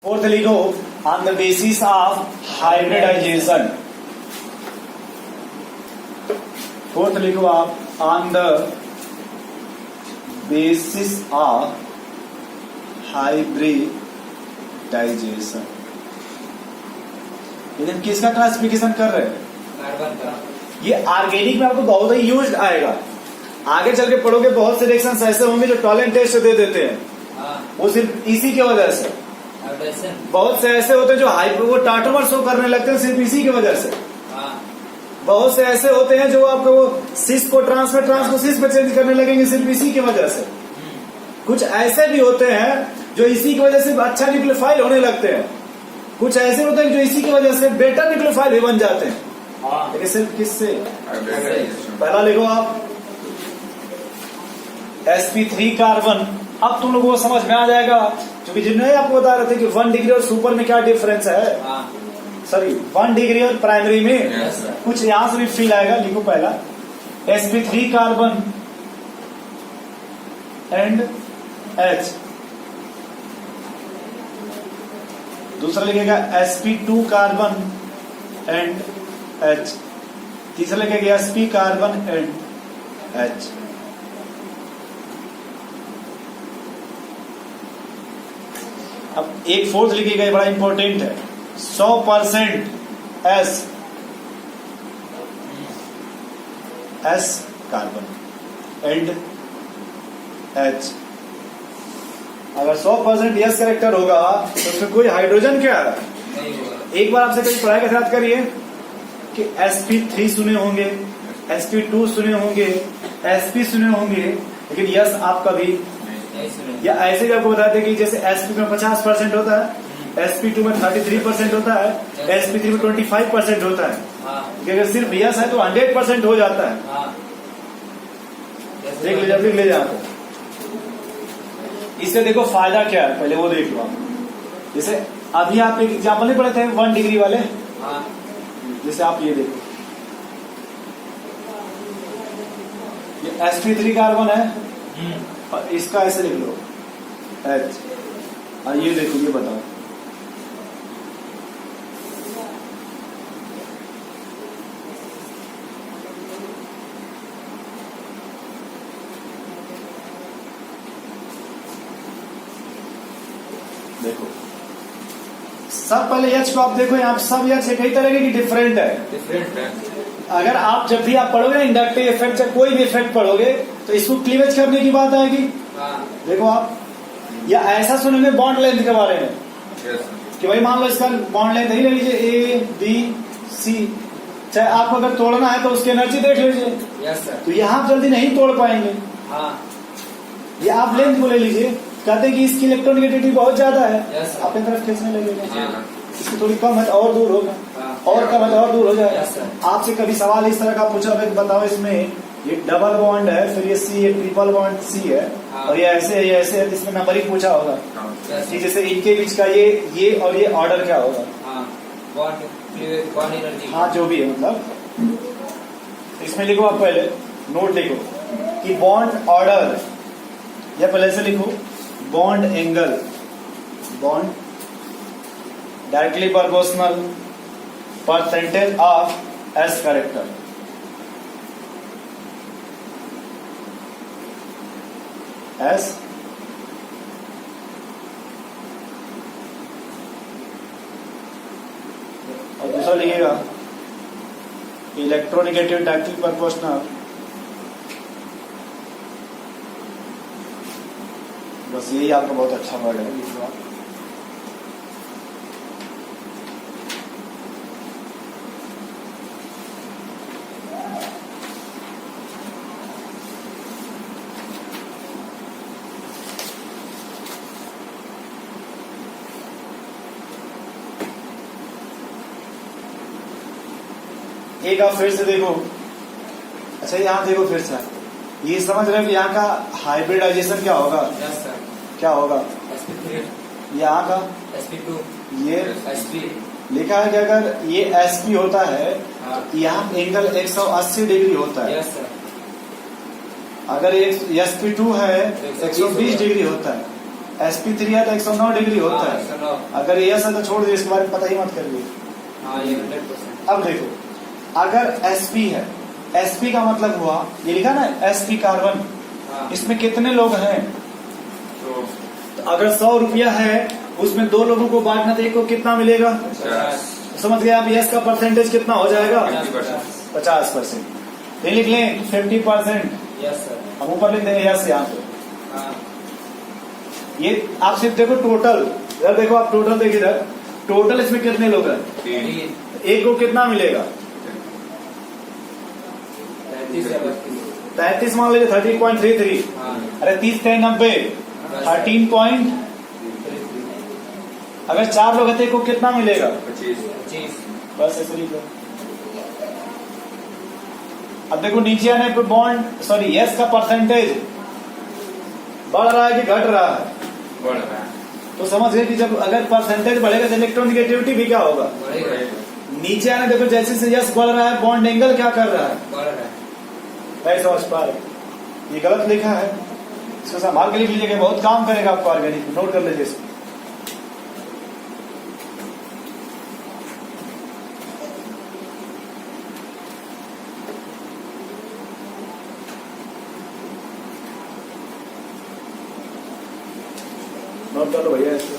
Fourth लिखो on the basis of hybridization. Fourth लिखो आप on the basis of hybridization. लेकिन किसका क्लासिफिकेशन कर रहे हैं? कार्बन का। ये ऑर्गेनिक में आपको बहुत ही यूज आएगा। आगे चल के पढ़ोगे बहुत से रिएक्शंस ऐसे होंगे जो टॉलेंट टेस्ट दे देते हैं। वो सिर्फ इसी की वजह से। बहुत से ऐसे होते हैं जो वो टाटोमर शो करने लगते हैं सिर्फ इसी की वजह से। बहुत से ऐसे होते हैं जो आपको सिस को ट्रांस को सिस पे चेंज करने लगेंगे सिर्फ इसी की वजह से। कुछ ऐसे भी होते हैं जो इसी की वजह से अच्छा न्यूक्लियोफाइल होने लगते हैं। कुछ ऐसे होते हैं जो इसी की वजह से बेटर न्यूक्लियोफाइल भी बन जाते हैं। लेकिन सिर्फ किससे? पहला लिखो आप sp3 कार्बन। अब तुम लोगों को समझ में आ जाएगा क्योंकि जिन्होंने आपको बता रहे थे कि 1 डिग्री और सुपर में क्या डिफरेंस है। सॉरी 1 डिग्री और प्राइमरी में कुछ यहां से भी फील आएगा। लिखो पहला sp3 कार्बन एंड H। दूसरा लिखेगा sp2 कार्बन एंड H। तीसरा लिखेगा sp कार्बन एंड H। अब एक फोर्थ लिखेगा, ये बड़ा इंपॉर्टेंट है। 100% S कार्बन एंड H। अगर 100% S कैरेक्टर होगा तो उसमें कोई हाइड्रोजन क्या है? एक बार आपसे कहीं पढ़ाई के साथ करिए कि sp3 सुने होंगे, sp2 सुने होंगे, sp सुने होंगे, लेकिन यस आप कभी या ऐसे भी आपको बताते कि जैसे sp में 50% होता है, sp2 में 33% होता है, sp3 में 25% होता है। अगर सिर्फ यस है तो 100% हो जाता है। देख लीजिए आप। इससे देखो फायदा क्या है, पहले वो देख लो आप। जैसे अभी आप एक एग्जाम्पल नहीं पढ़े थे 1 डिग्री वाले। जैसे आप ये देखो, ये sp3 कार्बन है और इसका ऐसे लिख लो H। और ये देखो, ये बताओ देखो सब पहले H को आप देखो, यहाँ सब H कई तरह की डिफरेंट है। अगर आप जब भी आप पढ़ोगे ना इंडक्टिव इफेक्ट या कोई भी इफेक्ट पढ़ोगे तो इसको क्लीवेज करने की बात आएगी। देखो आप, या ऐसा सुनेंगे बॉन्ड लेंथ के बारे में कि भाई मान लो इसका बॉन्ड लेंथ ही ले लीजिए ABC। चाहे आपको अगर तोड़ना है तो उसकी एनर्जी देख लीजिए। तो यहाँ आप जल्दी नहीं तोड़ पाएंगे। ये आप लेंथ को ले लीजिए, कहते हैं कि इसकी इलेक्ट्रोनेगेटिविटी बहुत ज्यादा है, अपनी तरफ खींचने लगेगा। इसकी थोड़ी कम है तो और दूर होगा, और कम है तो और दूर हो जाएगा। आपसे कभी सवाल इस तरह का पूछा कि बताओ इसमें ये डबल बॉन्ड है, फिर ये C, ये ट्रिपल बॉन्ड C है, और ये ऐसे है, ये ऐसे है, तो इसमें नंबरिंग पूछा होगा कि जैसे इनके बीच का ये और ये ऑर्डर क्या होगा। हाँ जो भी है, मतलब इसमें लिखो आप पहले नोट लिखो कि बॉन्ड ऑर्डर, या पहले से लिखो bond angle, bond directly proportional percentage of S character. S और दूसरा लिखिएगा इलेक्ट्रोनेगेटिव डायरेक्टली प्रोपोर्शनल। बस यही आपका बहुत अच्छा वर्ड है। एक आप फिर से देखो, अच्छा यहाँ देखो फिर से, ये समझ रहे हो कि यहाँ का हाइब्रिडाइजेशन क्या होगा? क्या होगा? यहाँ का sp2 ये sp लिखा है कि अगर ये sp होता है तो यहाँ एंगल 180 डिग्री होता है। अगर sp2 है 120 डिग्री होता है। sp3 है तो 109 डिग्री होता है। 109। अगर एस है तो छोड़ दो, इसके बारे में पता ही मत करिए। हाँ ये 100%। अब देखो, अगर sp है, sp का मतलब हुआ, ये लिखा ना sp कार्बन, हाँ। इसमें कितने लोग हैं? तो अगर 100 रुपया है, उसमें 2 लोगों को बांटना तो एक को कितना मिलेगा? 50। समझ गए आप? यस का परसेंटेज कितना हो जाएगा? 50%। 50%। ये लिख लें 50%, यस सर। हम ऊपर लिख देंगे यस यहाँ पे। हाँ। ये आप सिर्फ देखो टोटल, इधर देखो आप टोटल देखिए, इधर टोटल इसमें कितने लोग हैं? 3। एक को कितना मिलेगा? 33 या 33 मान लीजिए, 13.33। हाँ। अरे 30 × 90, 13 पॉइंट। 33। अगर 4 लोग हैं तो एक को कितना मिलेगा? 25। बस ऐसे लिखो। अब देखो नीचे आने पे बॉन्ड, सॉरी यस का परसेंटेज बढ़ रहा है कि घट रहा है? बढ़ रहा है। तो समझ गए कि जब अगर परसेंटेज बढ़ेगा तो इलेक्ट्रोनिगेटिविटी भी क्या होगा? बढ़ेगा। नीचे आने देखो, जैसे से यस बढ़ रहा है, बॉन्ड एंगल क्या कर रहा है? बढ़ रहा है। नहीं समझ पा रहे? ये गलत लिखा है, इसको संभाल के लिख लीजिएगा, बहुत काम करेगा आपको ऑर्गेनिक। नोट कर लीजिए इसको। नोट कर लो भैया इसको।